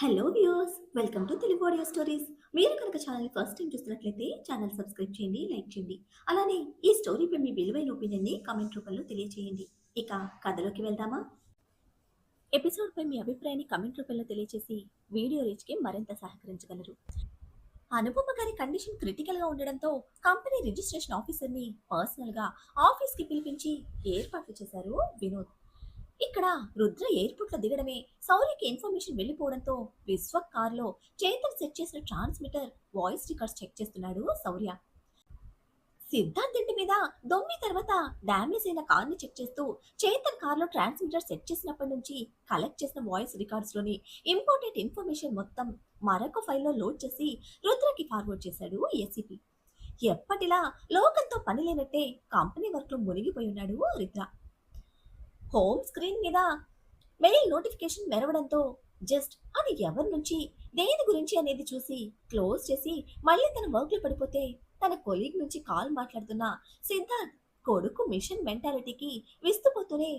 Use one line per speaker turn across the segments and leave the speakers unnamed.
Hello viewers, welcome to Telugu audio stories. మీరు కనుక channel first time చూస్తున్నట్లయితే ఛానల్ సబ్స్క్రైబ్ చేయండి, లైక్ చేయండి. అలానే ఈ స్టోరీపై మీ విలువైన ఒపీనియన్ని కామెంట్ రూపంలో తెలియజేయండి. ఇక కథలోకి వెళ్దామా? ఎపిసోడ్పై మీ అభిప్రాయాన్ని కామెంట్ రూపంలో తెలియజేసి వీడియో రీచ్కి మరింత సహకరించగలరు. అనుపమ గారి కండిషన్ క్రిటికల్గా ఉండడంతో కంపెనీ రిజిస్ట్రేషన్ ఆఫీసర్ని పర్సనల్గా ఆఫీస్కి పిలిపించి ఏర్పాట్లు చేశారు వినోద్. ఇక్కడ రుద్ర ఎయిర్పోర్ట్ లో దిగడమే సౌర్యకి ఇన్ఫర్మేషన్ వెళ్లిపోవడంతో విశ్వ కారులో చేతన్ సెట్ చేసిన ట్రాన్స్మిటర్ వాయిస్ రికార్డ్స్ చెక్ చేస్తున్నాడు సౌర్య. సిద్ధార్థ్ ఇంటి మీద దొమ్మి తర్వాత డామేజ్ అయిన కార్ ని చెక్ చేస్తూ చేతన్ కార్ లో ట్రాన్స్మిటర్ సెట్ చేసినప్పటి నుంచి కలెక్ట్ చేసిన వాయిస్ రికార్డ్స్ లోని ఇంపార్టెంట్ ఇన్ఫర్మేషన్ మొత్తం మరొక ఫైల్లో లోడ్ చేసి రుద్రకి ఫార్వర్డ్ చేశాడు ఏసీపీ. ఎప్పటిలా లోకంతో పని లేనట్టే కంపెనీ వర్క్ లో మునిగిపోయి ఉన్నాడు రుద్ర. హోమ్ స్క్రీన్ మీద మెయిల్ నోటిఫికేషన్ మెరవడంతో జస్ట్ అది ఎవరి నుంచి దేని గురించి అనేది చూసి క్లోజ్ చేసి మళ్ళీ తన వర్క్ లో పడిపోతే తన కొలీగ్ నుంచి కాల్ మాట్లాడుతున్న సిద్ధార్థ్ కొడుకు మిషన్ మెంటాలిటీకి విస్తుపోతూనే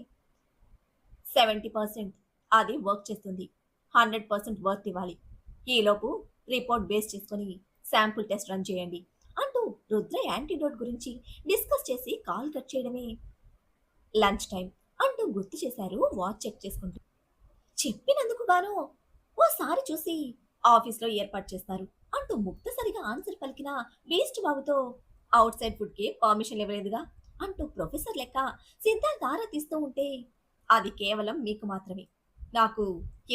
70% అది వర్క్ చేస్తుంది, 100% వర్క్ ఇవ్వాలి, ఈలోపు రిపోర్ట్ బేస్ చేసుకుని శాంపుల్ టెస్ట్ రన్ చేయండి అంటూ రుద్ర యాంటీడోట్ గురించి డిస్కస్ చేసి కాల్ కట్ చేయడమే. లంచ్ టైం అంటూ గుర్తు చేశారు వాచ్ చెక్ చేసుకుంటూ. చెప్పినందుకు గాను ఓసారి చూసి ఆఫీస్లో ఏర్పాటు చేస్తారు అంటూ ముక్తసరిగా ఆన్సర్ పలికిన వేస్ట్ బాబుతో అవుట్ సైడ్ ఫుడ్ కి పర్మిషన్ ఇవ్వలేదుగా అంటూ ప్రొఫెసర్ లెక్క సిద్ధార్థ్ ఆరా తీస్తూ ఉంటే అది కేవలం మీకు మాత్రమే, నాకు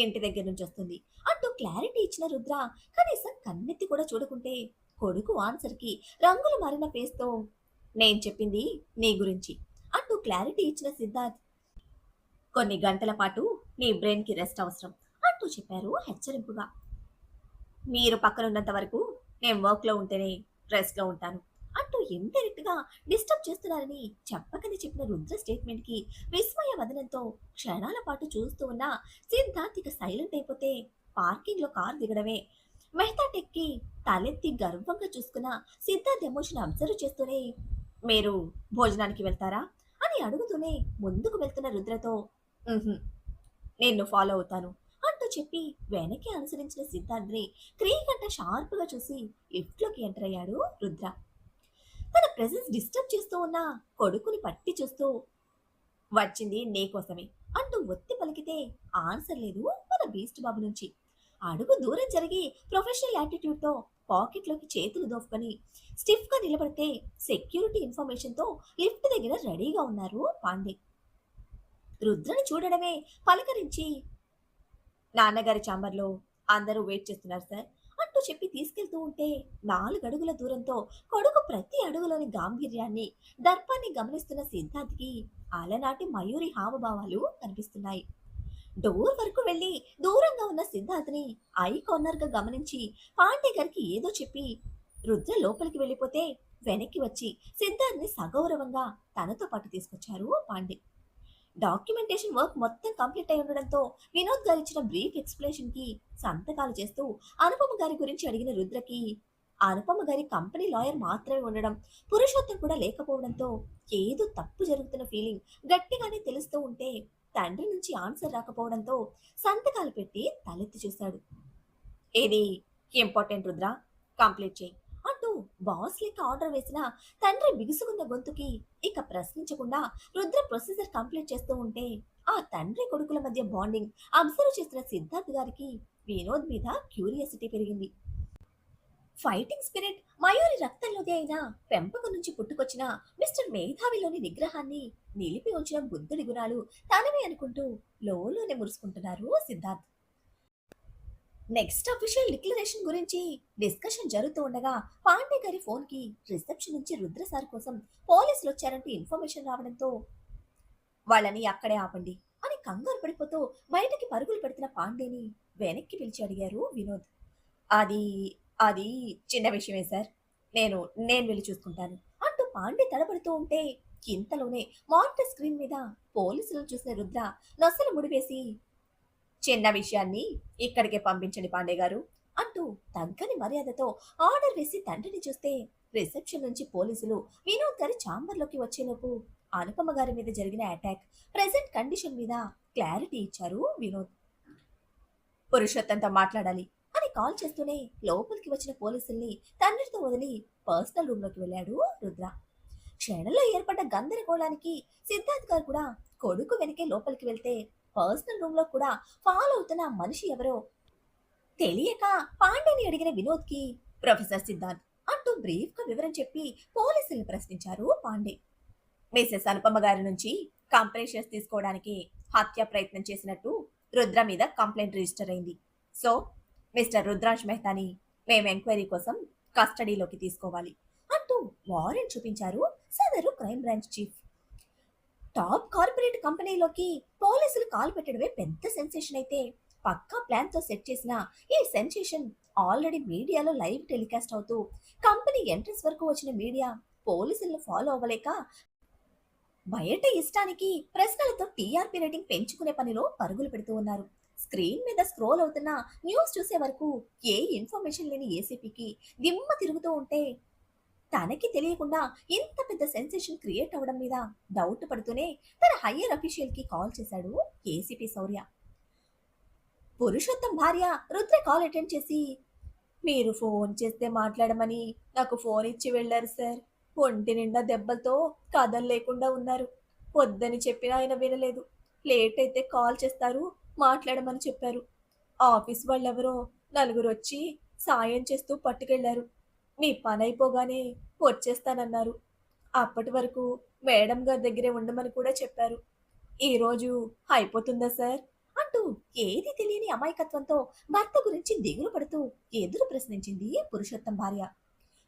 ఇంటి దగ్గర నుంచి వస్తుంది అంటూ క్లారిటీ ఇచ్చిన రుద్ర కనీసం కన్నెత్తి కూడా చూడకుంటే కొడుకు ఆన్సర్ కి రంగులు మారిన ఫేస్ తో నేను చెప్పింది నీ గురించి అంటూ క్లారిటీ ఇచ్చిన సిద్ధార్థ్ కొన్ని గంటల పాటు నీ బ్రెయిన్ కి రెస్ట్ అవసరం అంటూ చెప్పారు హెచ్చరింపుగా. మీరు పక్కనున్నంత వరకు నేను వర్క్ లో ఉంటేనే రెస్ట్ లో ఉంటాను అంటూ ఇండైరెక్ట్ గా డిస్టర్బ్ చేస్తున్నారని చెప్పకని చెప్పిన రుద్ర స్టేట్మెంట్ కి విస్మయ వదనంతో క్షణాల పాటు చూస్తూ ఉన్న సిద్ధార్థ్ ఇక సైలెంట్ అయిపోతే పార్కింగ్ లో కార్ దిగడమే. మెహతా టెక్ కి తలెత్తి గర్వంగా చూసుకున్న సిద్ధార్థ్ ఎమోషన్ అబ్జర్వ్ చేస్తూనే మీరు భోజనానికి వెళ్తారా అని అడుగుతూనే ముందుకు వెళ్తున్న రుద్రతో "ఉహుం, నేను ఫాలో అవుతాను" అంటూ చెప్పి వెనక్కి అనుసరించిన సిద్ధార్థ్ని క్రీకంట షార్ప్ గా చూసి లిఫ్ట్ లోకి ఎంటర్ అయ్యాడు రుద్ర. తన ప్రెజెన్స్ డిస్టర్బ్ చేస్తూ ఉన్న కొడుకుని పట్టి చూస్తూ వచ్చింది నీకోసమే అంటూ ఒత్తి పలికితే ఆన్సర్ లేదు మన బీస్ట్ బాబు నుంచి. అడుగు దూరం జరిగి ప్రొఫెషనల్ యాటిట్యూడ్ తో పాకెట్ లోకి చేతులు దోపుకొని స్టిఫ్ గా నిలబడితే సెక్యూరిటీ ఇన్ఫర్మేషన్ తో లిఫ్ట్ దగ్గర రెడీగా ఉన్నారు పాండే. రుద్రని చూడడమే పలకరించి నాన్నగారి ఛాంబర్లో అందరూ వెయిట్ చేస్తున్నారు సార్ అంటూ చెప్పి తీసుకెళ్తూ ఉంటే 4 అడుగుల దూరంతో కొడుకు ప్రతి అడుగులోని గాంభీర్యాన్ని దర్పాన్ని గమనిస్తున్న సిద్ధార్థ్కి అలనాటి మయూరి హావభావాలు కనిపిస్తున్నాయి. డోర్ వరకు వెళ్లి దూరంగా ఉన్న సిద్ధార్థ్ని ఐ కార్నర్ గా గమనించి పాండే గారికి ఏదో చెప్పి రుద్ర లోపలికి వెళ్ళిపోతే వెనక్కి వచ్చి సిద్ధార్థ్ని సగౌరవంగా తనతో పాటు తీసుకొచ్చారు పాండే. డాక్యుమెంటేషన్ వర్క్ మొత్తం కంప్లీట్ అయి ఉండడంతో వినోద్ గారు ఇచ్చిన బ్రీఫ్ ఎక్స్ప్లెనేషన్ కి సంతకాలు చేస్తూ అనుపమ గారి గురించి అడిగిన రుద్రకి అనుపమ గారి కంపెనీ లాయర్ మాత్రమే ఉండడం, పురుషోత్తం కూడా లేకపోవడంతో ఏదో తప్పు జరుగుతున్న ఫీలింగ్ గట్టిగానే తెలుస్తూ ఉంటే తండ్రి నుంచి ఆన్సర్ రాకపోవడంతో సంతకాలు పెట్టి తలెత్తి చూశాడు. ఏది ఇంపార్టెంట్ రుద్ర, కంప్లీట్ చేయి అంటూ బాస్ లెక్క ఆర్డర్ వేసిన తండ్రి బిగుసుకున్న గొంతుకి ఇక ప్రశ్నించకుండా రుద్ర ప్రొసీజర్ కంప్లీట్ చేస్తూ ఉంటే ఆ తండ్రి కొడుకుల మధ్య బాండింగ్ అబ్జర్వ్ చేస్తున్న సిద్ధార్థ్ గారికి వినోద్ మీద క్యూరియాసిటీ పెరిగింది. ఫైటింగ్ స్పిరిట్ మయూరి రక్తంలోది అయిన పెంపకం నుంచి పుట్టుకొచ్చిన మిస్టర్ మేధావిలోని నిగ్రహాన్ని నిలిపి ఉంచిన బుద్ధుడి గుణాలు తనవే అనుకుంటూ లోలోనే మురుసుకుంటున్నారు సిద్ధార్థ్. నెక్స్ట్ అఫీషియల్ డిక్లరేషన్ గురించి డిస్కషన్ జరుగుతూ ఉండగా పాండే గారి ఫోన్ కి రిసెప్షన్ నుంచి రుద్ర సార్ కోసం పోలీసులు వచ్చారంటూ ఇన్ఫర్మేషన్ రావడంతో వాళ్ళని అక్కడే ఆపండి అని కంగారు పడిపోతూ బయటకి పరుగులు పెడుతున్న పాండేని వెనక్కి పిలిచి అడిగారు వినోద్. అది అది చిన్న విషయమే సార్, నేను నేను వెళ్ళి చూసుకుంటాను అంటూ పాండే తడబడుతూ ఉంటే ఇంతలోనే మానిటర్ స్క్రీన్ మీద పోలీసులను చూసిన రుద్ర నొసలు ముడివేసి చిన్న విషయాన్ని ఇక్కడికే పంపించండి పాండే గారు అంటూ తగ్గని మర్యాదతో ఆర్డర్ వేసి తండ్రిని చూస్తే రిసెప్షన్ నుంచి పోలీసులు వినోద్ గారి ఛాంబర్లోకి వచ్చేలోపు అనుపమ గారి మీద జరిగిన అటాక్, ప్రెసెంట్ కండిషన్ మీద క్లారిటీ ఇచ్చారు వినోద్. పురుషోత్తంతో మాట్లాడాలి అని కాల్ చేస్తూనే లోపలికి వచ్చిన పోలీసుల్ని తండ్రితో వదిలి పర్సనల్ రూమ్ లోకి వెళ్ళాడు రుద్ర. క్షణంలో ఏర్పడ్డ గందరగోళానికి సిద్ధార్థ్ గారు కూడా కొడుకు వెనకే లోపలికి వెళ్తే పర్సనల్ రూమ్ లో కూడా ఫాలో అవుతున్న ఆ మనిషి ఎవరో తెలియక పాండేని అడిగిన వినోద్కి ప్రొఫెసర్ సిద్ధార్థ్ అంటూ బ్రీఫ్ గా వివరం చెప్పి పోలీసుల్ని ప్రశ్నించారు పాండే. మిసెస్ అనుపమ గారి నుంచి కంప్రెషన్స్ తీసుకోవడానికి హత్య ప్రయత్నం చేసినట్టు రుద్ర మీద కంప్లైంట్ రిజిస్టర్ అయింది. సో మిస్టర్ రుద్రాంశ్ మెహతాని మేము ఎంక్వైరీ కోసం కస్టడీలోకి తీసుకోవాలి అంటూ వారెంట్ చూపించారు సదరు crime branch chief. Top corporate కంపెనీలోకి పోలీసులు కాల్ పెట్టడమే పెద్ద సెన్సేషన్ అయితే పక్కా ప్లాన్ తో సెట్ చేసిన ఈ సెన్సేషన్ ఆల్రెడీ మీడియాలో లైవ్ టెలికాస్ట్ అవుతూ కంపెనీ ఎంట్రన్స్ వరకు వచ్చిన మీడియా పోలీసులను ఫాలో అవ్వలేక బయట ఇష్టానికి ప్రశ్నలతో టీఆర్పీ రేటింగ్ పెంచుకునే పనిలో పరుగులు పెడుతూ ఉన్నారు. స్క్రీన్ మీద స్క్రోల్ అవుతున్న న్యూస్ చూసే వరకు ఏ ఇన్ఫర్మేషన్ లేని ఏసీపీకి దిమ్మ తిరుగుతూ ఉంటే తనకి తెలియకుండా ఇంత పెద్ద సెన్సేషన్ క్రియేట్ అవ్వడం మీద డౌట్ పడుతూనే తన హయ్యర్ అఫీషియల్ కి కాల్ చేశాడు ఏసీపీ శౌర్య. పురుషోత్తం భార్య రుద్ర కాల్ అటెండ్ చేసి, మీరు ఫోన్ చేస్తే మాట్లాడమని నాకు ఫోన్ ఇచ్చి వెళ్ళారు సార్. ఒంటి నిండా దెబ్బలతో కదలలేకుండా ఉన్నారు. వద్దని చెప్పినా ఆయన వినలేదు. లేట్ అయితే కాల్ చేస్తారు, మాట్లాడమని చెప్పారు. ఆఫీస్ వాళ్ళెవరో నలుగురు వచ్చి సాయం చేస్తూ పట్టుకెళ్లారు. మీ పని అయిపోగానే వచ్చేస్తానన్నారు. అప్పటి వరకు మేడం గారి దగ్గరే ఉండమని కూడా చెప్పారు. ఈరోజు అయిపోతుందా సార్ అంటూ ఏది తెలియని అమాయకత్వంతో భర్త గురించి దిగులు పడుతూ ఎదురు ప్రశ్నించింది పురుషోత్తం భార్య.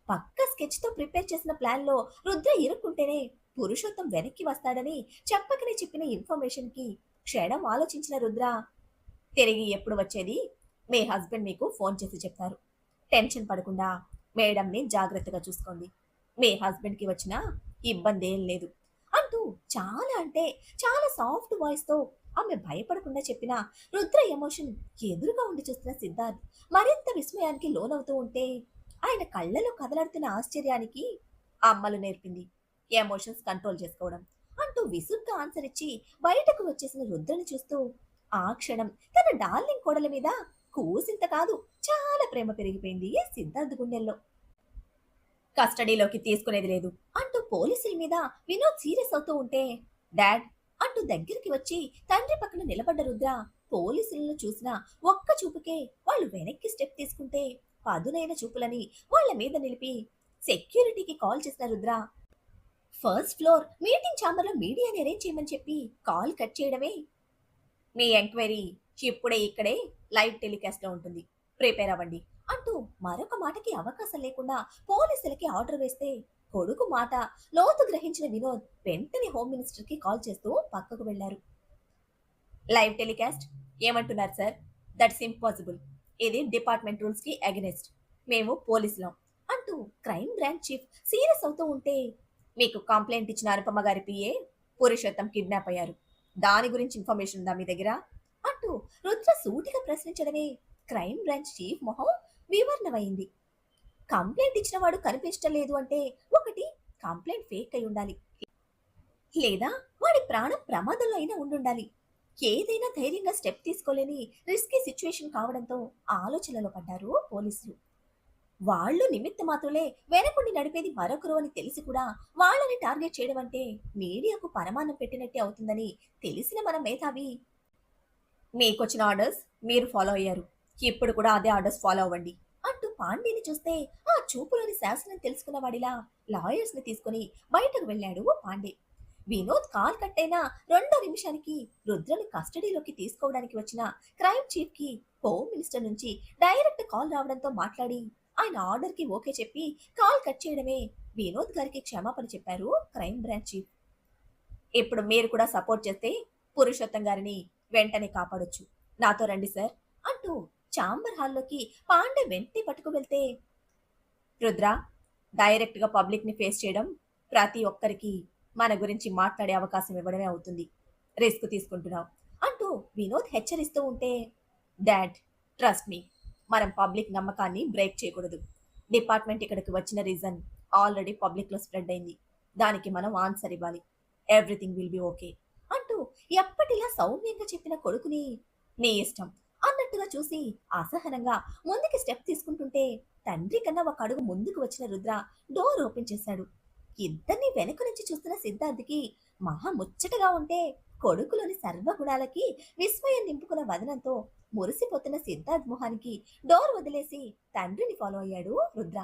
పక్క స్కెచ్ తో ప్రిపేర్ చేసిన ప్లాన్ లో రుద్ర ఇరుక్కుంటేనే పురుషోత్తం వెనక్కి వస్తాడని చెప్పకనే చెప్పిన ఇన్ఫర్మేషన్ కి క్షణం ఆలోచించిన రుద్ర, తిరిగి ఎప్పుడు వచ్చేది మీ హస్బెండ్ మీకు ఫోన్ చేసి చెప్తారు. టెన్షన్ పడకుండా మేడంని జాగ్రత్తగా చూసుకోండి. మీ హస్బెండ్ కి వచ్చిన ఇబ్బంది ఏం లేదు అంటూ చాలా అంటే చాలా సాఫ్ట్ వాయిస్ తో ఆమె భయపడకుండా చెప్పిన రుద్ర ఎమోషన్ ఎదురుగా ఉండి చూస్తున్న సిద్ధార్థ్ మరింత విస్మయానికి లోనవుతూ ఉంటే ఆయన కళ్ళలో కదలాడుతున్న ఆశ్చర్యానికి అమ్మలు నేర్పింది ఎమోషన్స్ కంట్రోల్ చేసుకోవడం అంటూ విసుగ్గా ఆన్సర్ ఇచ్చి బయటకు వచ్చేసిన రుద్రని చూస్తూ ఆ క్షణం తన డార్లింగ్ కోడల మీద కూసింత కాదు చాలా ప్రేమ పెరిగిపోయింది సిద్ధార్థ్ గుండెల్లో. కస్టడీలోకి తీసుకునేది లేదు అంటూ పోలీసుల మీద వినోద్ సీరియస్ అవుతూ ఉంటే డాడ్ అంటూ దగ్గరికి వచ్చి తండ్రి పక్కన నిలబడ్డ రుద్ర పోలీసులను చూసిన ఒక్క చూపుకే వాళ్ళు వెనక్కి స్టెప్ తీసుకుంటే పదునైన చూపులని వాళ్ళ మీద నిలిపి సెక్యూరిటీకి కాల్ చేసిన Rudra first floor meeting chamber లో మీడియాని అరేంజ్ చేయమని చెప్పి కాల్ కట్ చేయడమే. మీ ఎంక్వైరీ ఇప్పుడే ఇక్కడే లైవ్ టెలికాస్ట్ లో ఉంటుంది, ప్రిపేర్ అవ్వండి అంటూ మరొక మాటకి అవకాశం లేకుండా పోలీసులకి ఆర్డర్ వేస్తే కొడుకు మాట లోతు గ్రహించిన వినోద్ వెంటనే హోమ్ మినిస్టర్ కి కాల్ చేస్తూ పక్కకు వెళ్లారు. లైవ్ టెలికాస్ట్ ఏమంటున్నారు సార్? That's impossible. ఇది డిపార్ట్మెంట్ రూల్స్ కి అగెనిస్ట్. మేము పోలీసులం అంటూ క్రైమ్ బ్రాంచ్ చీఫ్ సీరియస్ అవుతూ ఉంటే మీకు కంప్లైంట్ ఇచ్చిన అనుపమ గారి పిఏ పురుషోత్తం కిడ్నాప్ అయ్యారు. దాని గురించి ఇన్ఫర్మేషన్ ఉందా మీ దగ్గర అంటూ రుద్ర సూటిగా ప్రశ్నించడమే క్రైమ్ బ్రాంచ్ చీఫ్ మొహం వివరణమైంది. కంప్లైంట్ ఇచ్చిన వాడు కనిపించడం లేదు అంటే ఒకటి కంప్లైంట్ ఫేక్ అయి ఉండాలి, లేదా వాడి ప్రాణం ప్రమాదంలో అయినా ఉండుండాలి. ఏదైనా ధైర్యంగా స్టెప్ తీసుకోలేని రిస్కీ సిచ్యువేషన్ కావడంతో ఆలోచనలో పడ్డారు పోలీసులు. వాళ్ళు నిమిత్త మాత్రలే వెనకుండి నడిపేది మరొకరు అని తెలిసి కూడా వాళ్ళని టార్గెట్ చేయడం అంటే మీడియాకు పరమాన్నం పెట్టినట్టే అవుతుందని తెలిసిన మన మేధావి, మీకొచ్చిన ఆర్డర్స్ మీరు ఫాలో అయ్యారు, ఇప్పుడు కూడా అదే ఆర్డర్స్ ఫాలో అవ్వండి అంటూ పాండేని చూస్తే ఆ చూపులోని శాసనం తెలుసుకున్న వాడిలా లాయర్స్ ని తీసుకుని బయటకు వెళ్ళాడు పాండే. వినోద్ కాల్ కట్టైన 2 నిమిషానికి రుద్రని కస్టడీలోకి తీసుకోవడానికి వచ్చిన క్రైమ్ చీఫ్ కి హోమ్ మినిస్టర్ నుంచి డైరెక్ట్ కాల్ రావడంతో మాట్లాడి ఆయన ఆర్డర్ కి ఓకే చెప్పి కాల్ కట్ చేయడమే వినోద్ గారికి క్షమాపణ చెప్పారు క్రైమ్ బ్రాంచ్ చీఫ్. ఇప్పుడు మీరు కూడా సపోర్ట్ చేస్తే పురుషోత్తం గారిని వెంటనే కాపాడొచ్చు, నాతో రండి సార్ అంటూ చాంబర్ హాల్లోకి పాండే వెంటనే పట్టుకు వెళ్తే రుద్ర, డైరెక్ట్ గా పబ్లిక్ ని ఫేస్ చేయడం ప్రతి ఒక్కరికి మన గురించి మాట్లాడే అవకాశం ఇవ్వడమే అవుతుంది, రిస్క్ తీసుకుంటున్నావు అంటూ వినోద్ హెచ్చరిస్తూ ఉంటే డాడ్ ట్రస్ట్ మీ, మనం పబ్లిక్ నమ్మకాన్ని బ్రేక్ చేయకూడదు. డిపార్ట్మెంట్ ఇక్కడికి వచ్చిన రీజన్ ఆల్రెడీ పబ్లిక్ లో స్ప్రెడ్ అయింది, దానికి మనం ఆన్సర్ ఇవ్వాలి. ఎవ్రీథింగ్ విల్ బి ఓకే అంటూ ఎప్పటిలా సౌమ్యంగా చెప్పిన కొడుకుని నీ ఇష్టం అన్నట్టుగా చూసి అసహనంగా ముందుకి స్టెప్ తీసుకుంటుంటే తండ్రి కన్నా ఒక అడుగు ముందుకు వచ్చిన రుద్ర డోర్ ఓపెన్ చేశాడు. ఇద్దరిని వెనుక నుంచి చూస్తున్న సిద్ధార్థికి మహా ముచ్చటగా ఉంటే కొడుకులోని సర్వగుణాలకి విస్మయం నింపుకున్న వదనంతో మురిసిపోతున్న సిద్ధార్థ్ మొహానికి డోర్ వదిలేసి తండ్రిని ఫాలో అయ్యాడు రుద్ర.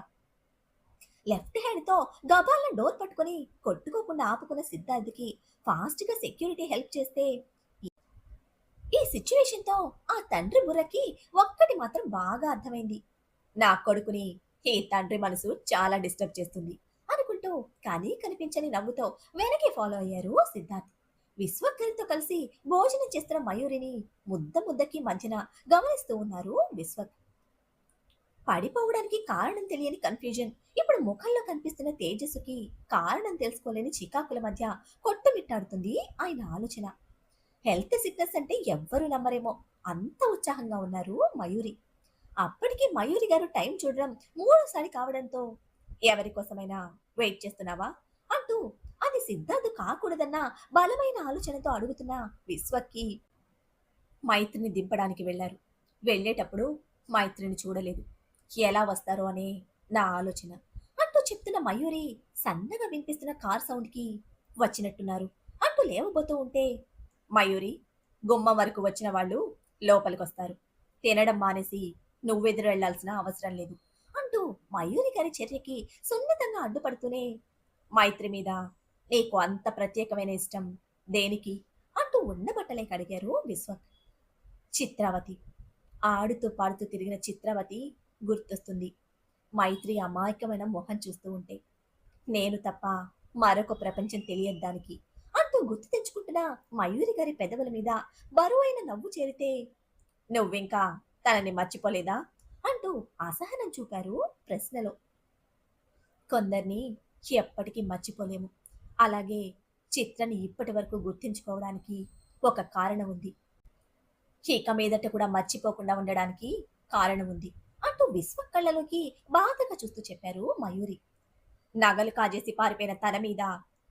లెఫ్ట్ హ్యాండ్ తో గబాల్న డోర్ పట్టుకొని కొట్టుకోకుండా ఆపుకున్న సిద్ధార్థ్కి ఫాస్ట్ గా సెక్యూరిటీ హెల్ప్ చేస్తే ఈ సిచ్యువేషన్ తో ఆ తండ్రి బుర్రకి ఒక్కటి మాత్రం బాగా అర్థమైంది. నా కొడుకుని ఈ తండ్రి మనసు చాలా డిస్టర్బ్ చేస్తుంది అనుకుంటూ కానీ కనిపించని నవ్వుతో వెనకే ఫాలో అయ్యారు సిద్ధార్థ్. విశ్వక్ కలిసి భోజనం చేస్తున్న మయూరిని ముద్ద ముద్దకి మధ్యన గమనిస్తూ ఉన్నారు విశ్వక్. పడిపోవడానికి కారణం తెలియని కన్ఫ్యూజన్ ఇప్పుడు ముఖంలో కనిపిస్తున్న తేజస్సుకి కారణం తెలుసుకోలేని చికాకుల మధ్య కొట్టుమిట్టాడుతుంది ఆయన ఆలోచన. హెల్త్ సిక్నెస్ అంటే ఎవ్వరూ నమ్మరేమో అంత ఉత్సాహంగా ఉన్నారు మయూరి. అప్పటికి మయూరి గారు టైం చూడడం మూడోసారి కావడంతో ఎవరి కోసమైనా వెయిట్ చేస్తున్నావా అంటూ అది సిద్ధార్థ్ కాకూడదన్న బలమైన ఆలోచనతో అడుగుతున్న విశ్వక్కి మైత్రిని దింపడానికి వెళ్లారు. వెళ్ళేటప్పుడు మైత్రిని చూడలేదు. ఎలా వస్తారో అనే నా ఆలోచన అంటూ చెప్తున్న మయూరి సన్నగా వినిపిస్తున్న కార్ సౌండ్కి వచ్చినట్టున్నారు అంటూ లేవబోతూ ఉంటే మయూరి, గుమ్మం వరకు వచ్చిన వాళ్ళు లోపలికొస్తారు. తినడం మానేసి నువ్వెదురు వెళ్లాల్సిన అవసరం లేదు అంటూ మయూరి గారి చర్యకి సున్నితంగా అడ్డుపడుతూనే మైత్రి మీద నీకు అంత ప్రత్యేకమైన ఇష్టం దేనికి అంటూ ఉండబట్టలే కడిగారు విశ్వక్. చిత్రావతి, ఆడుతూ పాడుతూ తిరిగిన చిత్రావతి గుర్తొస్తుంది మైత్రి అమాయకమైన మొహం చూస్తూ ఉంటే. నేను తప్ప మరొక ప్రపంచం తెలియదు దానికి అంటూ గుర్తు తెచ్చుకుంటున్న మయూరి గారి పెదవుల మీద బరువైన నవ్వు చేరితే నువ్వింకా తనని మర్చిపోలేదా అంటూ అసహనం చూపారు ప్రశ్నలో. కొందరిని ఎప్పటికీ మర్చిపోలేము. అలాగే చిత్రని ఇప్పటి వరకు గుర్తించుకోవడానికి ఒక కారణం ఉంది. ఇక మీదట కూడా మర్చిపోకుండా ఉండడానికి కారణం ఉంది అంటూ విశ్వ కళ్ళలోకి బాధగా చూస్తూ చెప్పారు మయూరి. నగలు కాజేసి పారిపోయిన తన మీద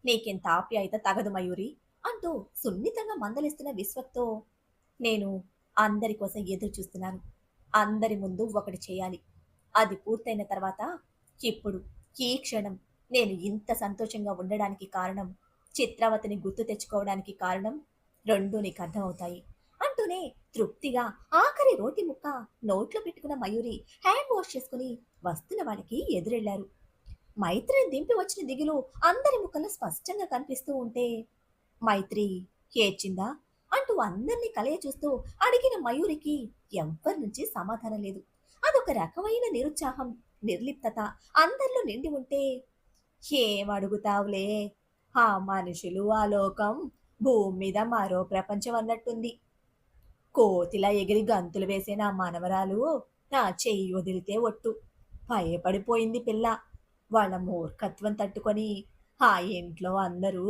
నీకెంత ఆప్యాయత తగదు మయూరి అంటూ సున్నితంగా మందలిస్తున్న విశ్వక్తో నేను అందరి కోసం ఎదురు చూస్తున్నాను. అందరి ముందు ఒకటి చేయాలి. అది పూర్తయిన తర్వాత ఇప్పుడు ఈ క్షణం నేను ఇంత సంతోషంగా ఉండడానికి కారణం, చిత్రావతిని గుర్తు తెచ్చుకోవడానికి కారణం రెండూ నీకు అర్థమవుతాయి అంటూనే తృప్తిగా ఆఖరి రోటి ముక్క నోట్లో పెట్టుకున్న మయూరి హ్యాండ్ వాష్ చేసుకుని వస్తున్న వాళ్ళకి ఎదురెళ్లారు. మైత్రిని దింపి వచ్చిన దిగులు అందరి ముఖంలో స్పష్టంగా కనిపిస్తూ ఉంటే మైత్రి ఏడ్చిందా అంటూ అందరినీ కలయ చూస్తూ అడిగిన మయూరికి ఎవ్వరి నుంచి సమాధానం లేదు. అదొక రకమైన నిరుత్సాహం, నిర్లిప్తత అందరిలో నిండి ఉంటే ఏం అడుగుతావులే, ఆ మనుషులు ఆ లోకం భూమి మీద మరో ప్రపంచం అన్నట్టుంది. కోతిలా ఎగిరి గంతులు వేసే నా మనవరాలు నా చెయ్యి వదిలితే ఒట్టు భయపడిపోయింది పిల్ల. వాళ్ళ మూర్ఖత్వం తట్టుకొని ఆ ఇంట్లో అందరూ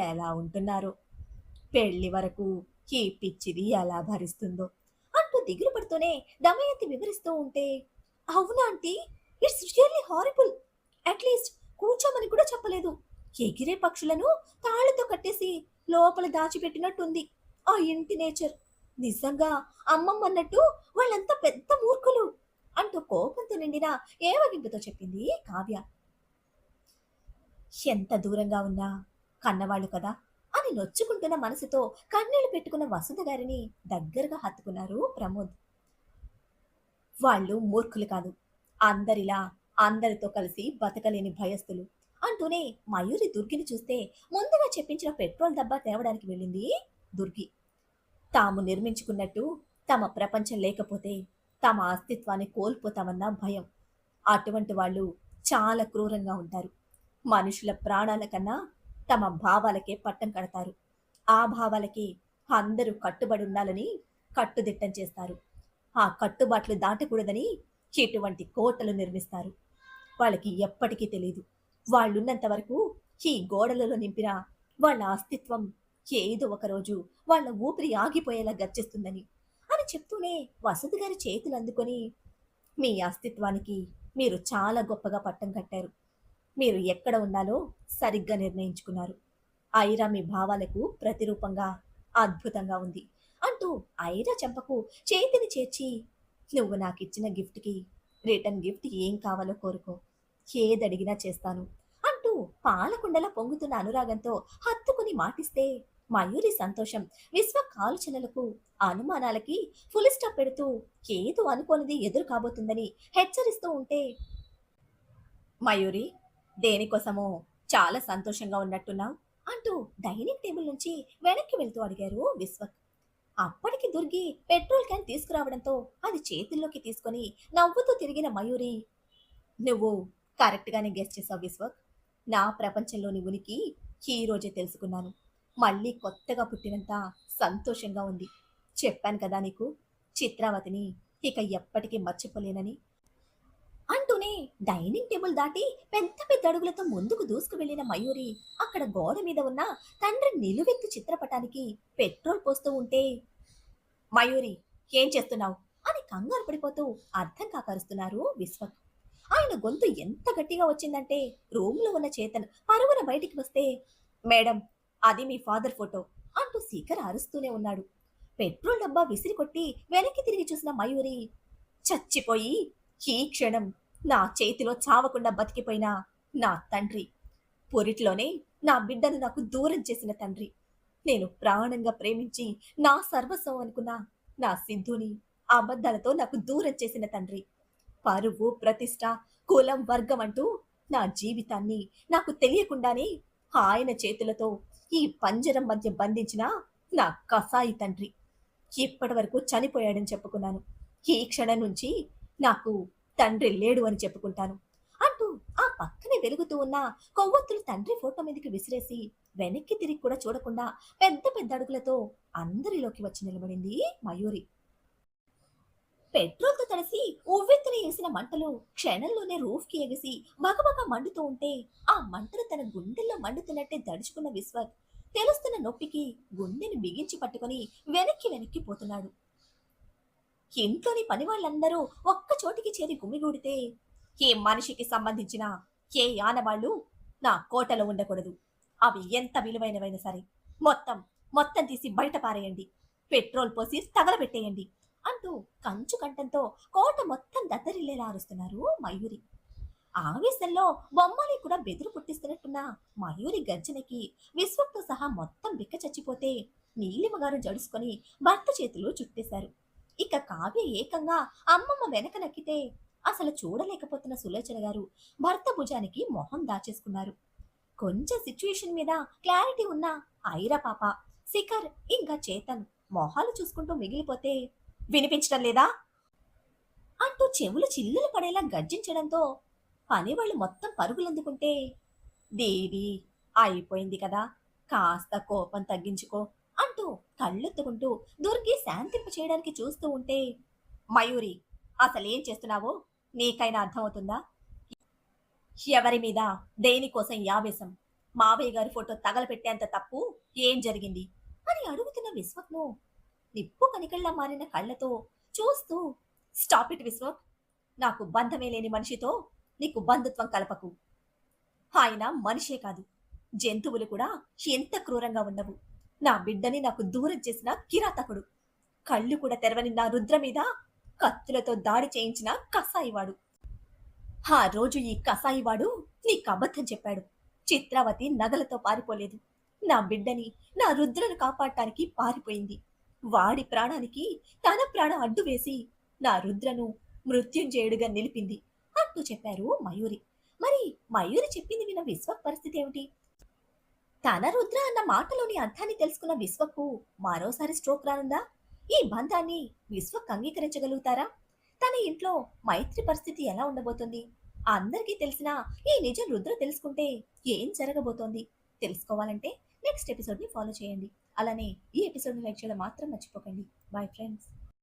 ఎలా ఉంటున్నారు, పెళ్లి వరకు ఈ పిచ్చిది ఎలా భరిస్తుందో అంటూ దిగులు పడుతూనే దమయంతి వివరిస్తూ ఉంటే అవునా aunty, it's really horrible. At least కూర్చోమని కూడా చెప్పలేదు. ఎగిరే పక్షులను తాళ్లతో కట్టేసి లోపల దాచిపెట్టినట్టుంది ఆ ఇంటి నేచర్. నిజంగా అమ్మమ్మ అన్నట్టు వాళ్ళంతా పెద్ద మూర్ఖులు అంటూ కోపంతో నిండిన ఏవగింపుతో చెప్పింది కావ్య. ఎంత దూరంగా ఉన్నా కన్నవాళ్ళు కదా అని నొచ్చుకుంటున్న మనసుతో కన్నీళ్లు పెట్టుకున్న వసుధ గారిని దగ్గరగా హత్తుకున్నారు ప్రమోద్. వాళ్ళు మూర్ఖులు కాదు, అందరిలా అందరితో కలిసి బతకలేని భయస్థులు అంటూనే మయూరి దుర్గిని చూస్తే ముందుగా చెప్పించిన పెట్రోల్ డబ్బా తేవడానికి వెళ్ళింది దుర్గి. తాము నిర్మించుకున్నట్టు తమ ప్రపంచం లేకపోతే తమ అస్తిత్వాన్ని కోల్పోతామన్న భయం. అటువంటి వాళ్ళు చాలా క్రూరంగా ఉంటారు. మనుషుల ప్రాణాల కన్నా తమ భావాలకే పట్టం కడతారు. ఆ భావాలకి అందరూ కట్టుబడి ఉండాలని కట్టుదిట్టం చేస్తారు. ఆ కట్టుబాట్లు దాటకూడదని ఇటువంటి కోటలు నిర్మిస్తారు. వాళ్ళకి ఎప్పటికీ తెలియదు, వాళ్ళున్నంత వరకు ఈ గోడలలో నింపిన వాళ్ళ అస్తిత్వం ఏదో ఒకరోజు వాళ్ళ ఊపిరి ఆగిపోయేలా గర్జిస్తుందని అని చెప్తూనే వసతి గారి చేతులు అందుకొని మీ అస్తిత్వానికి మీరు చాలా గొప్పగా పట్టం కట్టారు. మీరు ఎక్కడ ఉండాలో సరిగ్గా నిర్ణయించుకున్నారు. ఐరా మీ భావాలకు ప్రతిరూపంగా అద్భుతంగా ఉంది అంటూ ఐరా చెంపకు చేతిని చేర్చి, నువ్వు నాకిచ్చిన గిఫ్ట్‌కి రిటర్న్ గిఫ్ట్ ఏం కావాలో కోరుకో. ఏదడిగినా చేస్తాను. అంటూ పాలకుండలా పొంగుతున్న అనురాగంతో హత్తుకుని మాటిస్తే మయూరి సంతోషం విశ్వక్ ఆలోచనలకు, అనుమానాలకి ఫుల్ స్టాప్ పెడుతూ ఏదో అనుకోనిది ఎదురు కాబోతుందని హెచ్చరిస్తూ ఉంటే, మయూరి, దేనికోసమో చాలా సంతోషంగా ఉన్నట్టున్నావు అంటూ డైనింగ్ టేబుల్ నుంచి వెనక్కి వెళ్తూ అడిగారు విశ్వక్. అప్పటికి దుర్గి పెట్రోల్ క్యాన్ తీసుకురావడంతో అది చేతుల్లోకి తీసుకొని నవ్వుతూ తిరిగిన మయూరి, నువ్వు కరెక్ట్ గానే గెస్ చేసావు విశ్వక్. నా ప్రపంచంలోని ఉనికి ఈ రోజే తెలుసుకున్నాను. మళ్ళీ కొత్తగా పుట్టినంత సంతోషంగా ఉంది. చెప్పాను కదా నీకు, చిత్రావతిని ఇక ఎప్పటికీ మర్చిపోలేనని. అంటూనే డైనింగ్ టేబుల్ దాటి పెద్ద పెద్ద అడుగులతో ముందుకు దూసుకు వెళ్లిన మయూరి అక్కడ గోడ మీద ఉన్న తండ్రి నిలువెత్తు చిత్రపటానికి పెట్రోల్ పోస్తూ ఉంటే, మయూరి, ఏం చేస్తున్నావు అని కంగారు పడిపోతూ అర్థం కాకరుస్తున్నారు విశ్వక్. ఆయన గొంతు ఎంత గట్టిగా వచ్చిందంటే రూమ్లో ఉన్న చేతన్ పరుగున బయటికి వస్తే, మేడం, అది మీ ఫాదర్ ఫోటో అంటూ శీకర్ అరుస్తూనే ఉన్నాడు. పెట్రోల్ డబ్బా విసిరి కొట్టి వెనక్కి తిరిగి చూసిన మయూరి, చచ్చిపోయి ఈ క్షణం నా చేతిలో చావకుండా బతికిపోయిన నా తండ్రి, పొరిట్లోనే నా బిడ్డను నాకు దూరం చేసిన తండ్రి, నేను ప్రాణంగా ప్రేమించి నా సర్వస్వం అనుకున్న నా సిద్ధుని అబద్ధాలతో నాకు దూరం చేసిన తండ్రి, పరువు, ప్రతిష్ట, కులం, వర్గం అంటూ నా జీవితాన్ని నాకు తెలియకుండానే ఆయన చేతులతో ఈ పంజరం మధ్య బంధించిన నా కసాయి తండ్రి ఇప్పటి వరకు చనిపోయాడని చెప్పుకున్నాను. ఈ క్షణం నుంచి నాకు తండ్రి లేడు అని చెప్పుకుంటాను అంటూ ఆ పక్కనే వెలుగుతూ ఉన్న కొవ్వొత్తులు తండ్రి ఫోటో మీదకి విసిరేసి వెనక్కి తిరిగి కూడా చూడకుండా పెద్ద పెద్ద అడుగులతో అందరిలోకి వచ్చి నిలబడింది మయూరి. పెట్రోల్తో తడిసి ఉవ్వెత్తున వేసిన మంటలు క్షణంలోనే రూఫ్ కి ఎగిసి బగబగ మండుతూ ఉంటే ఆ మంటలు తన గుండెల్లో మండుతున్నట్టే దడుచుకున్న విశ్వక్ తెలుస్తున్న నొప్పికి గుండెని బిగించి పట్టుకొని వెనక్కి వెనక్కి పోతున్నాడు. ఇంట్లోని పని వాళ్ళందరూ ఒక్క చోటికి చేరి గుమిగూడితే, ఏ మనిషికి సంబంధించిన ఏ ఆనవాళ్లు నా కోటలో ఉండకూడదు. అవి ఎంత విలువైనవైనా సరే మొత్తం మొత్తం తీసి బయట పారేయండి, పెట్రోల్ పోసి తగలబెట్టేయండి అంటూ కంచు కంఠంతో కోట మొత్తం దద్దరిల్లేలా అరుస్తున్నారు మయూరి. ఆవేశంలో బొమ్మని కూడా బెదురు పుట్టిస్తున్నట్టున్న మయూరి గర్జనకి విశ్వక్తో సహా మొత్తం బిక్క చచ్చిపోతే నీలిమగారు జడుసుకొని భర్త చేతులు చుట్టేశారు. ఇక కావ్య ఏకంగా అమ్మమ్మ వెనక నక్కితే అసలు చూడలేకపోతున్న సులోచన గారు భర్త భుజానికి మొహం దాచేసుకున్నారు. కొంచెం సిచ్యుయేషన్ మీద క్లారిటీ ఉన్న ఐరా పాప, శిఖర్ ఇంకా చేతన్ మొహాలు చూసుకుంటూ మిగిలిపోతే, వినిపించడం లేదా అంటూ చెవులు చిల్లులు పడేలా గర్జించడంతో పనివాళ్ళు మొత్తం పరుగులందుకుంటే, దేవి, అయిపోయింది కదా, కాస్త కోపం తగ్గించుకో అంటూ కళ్ళెత్తుకుంటూ దుర్గి శాంతింప చేయడానికి చూస్తూ ఉంటే, మయూరి, అసలేం చేస్తున్నావో నీకైనా అర్థమవుతుందా? ఎవరి మీద దేనికోసం ఈ ఆవేశం? మావయ్య గారి ఫోటో తగలపెట్టేంత తప్పు ఏం జరిగింది అని అడుగుతున్న విశ్వక్ను నిప్పు కనికల్లా మారిన కళ్ళతో చూస్తూ, స్టాప్ ఇట్ విశ్వక్, నాకు బంధమే లేని మనిషితో నీకు బంధుత్వం కలపకు. ఆయన మనిషే కాదు, జంతువులు కూడా ఎంత క్రూరంగా ఉండవు. నా బిడ్డని నాకు దూరం చేసిన కిరాతకుడు, కళ్ళు కూడా తెరవని నా రుద్ర మీద కత్తులతో దాడి చేయించిన కసాయివాడు. ఆ రోజు ఈ కసాయివాడు నీకు అబద్ధం చెప్పాడు. చిత్రావతి నగలతో పారిపోలేదు, నా బిడ్డని, నా రుద్రను కాపాడటానికి పారిపోయింది. వాడి ప్రాణానికి తన ప్రాణం అడ్డు వేసి నా రుద్రను మృత్యుంజయుడిగా నిలిపింది అంటూ చెప్పారు మయూరి. మరి మయూరి చెప్పింది విన్న విశ్వక్ పరిస్థితి ఏమిటి? తన రుద్ర అన్న మాటలోని అర్థాన్ని తెలుసుకున్న విశ్వక్కు మరోసారి స్ట్రోక్ రానుందా? ఈ బంధాన్ని విశ్వక్ అంగీకరించగలుగుతారా? తన ఇంట్లో మైత్రి పరిస్థితి ఎలా ఉండబోతుంది? అందరికీ తెలిసిన ఈ నిజం రుద్ర తెలుసుకుంటే ఏం జరగబోతోంది తెలుసుకోవాలంటే నెక్స్ట్ ఎపిసోడ్ని ఫాలో చేయండి. అలానే ఈ ఎపిసోడ్ని లైక్ చేయడం మాత్రం మర్చిపోకండి. Bye friends.